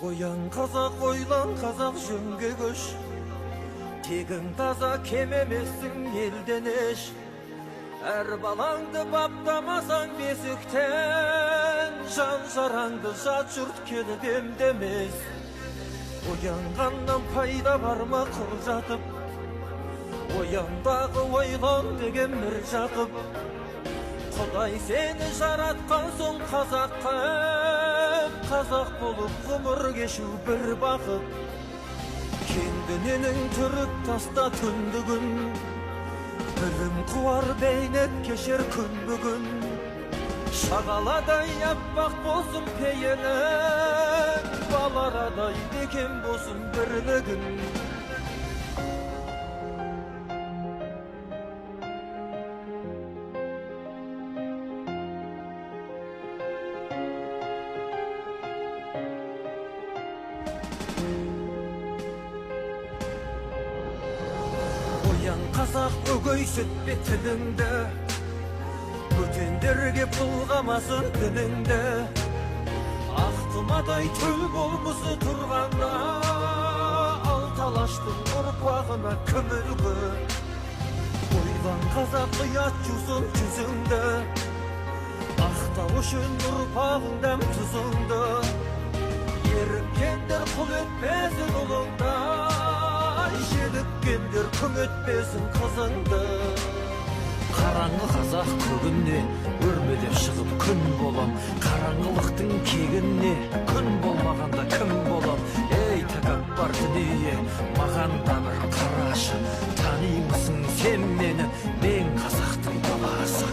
Оян қазақ, ойлан қазақ, жөнге көш. Тегің таза, кем емессің елден еш. Әр балаңды баптамасаң бесіктен, жан жараңды жат жұрт келіп емдемес. Оянғаннан пайда бар ма қыл жатып, ояндағы ойлан деген мір жатып. Құдай сені жаратқан соң қазаққа, қазақ болып ғұмыр кешу бір бақыт. Кең дүниенің түріп таста түндігін, білім қуар бейнет кешер күн бүгін. Шағаладай аппақ болсын пейілі, баларадай бекем болсын бірлігін. Оян қазақ, өгөйсіт бетініңді, бөтендерге бұлғамасын дініңді. Ақтымадай түл болмысы тұрғанда, алталаштың ұрпағына кім үлгі. Ойлан қазақ, ұят жусын жүзіңді, ақтау үшін ұрпағыңдам тұзыңды. Еріккендер құл етпесін ұлыңда, желіккендер күң етпесін қызыңды. Қараңғы қазақ көгіне өрмелеп шығып күн болам. Қараңғылықтың кегіне күн болмағанда кім болам? Ей тәкаппар дүние, маған да бір қарашы. Танимысың сен мені, мен қазақтың баласы.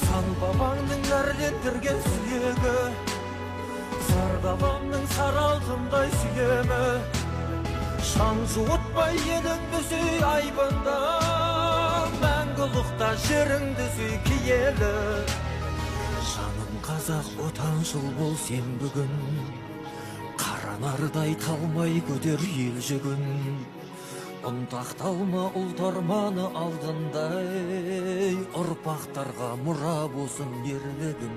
Сан бабаңның әрлеттірген сүйегі, сардабамның сары алтындай сүйемі. Шаң жуытпай еліңді сүй айбында, мәңгілікта жеріңді сүй киелі. Жаным қазақ, отаншыл бол сен бүгін, қаранардай талмай көтер ел жүгін. Ұнтақталма ұлт арманы алдындай, ұрпақтарға мұра болсын ерлігің.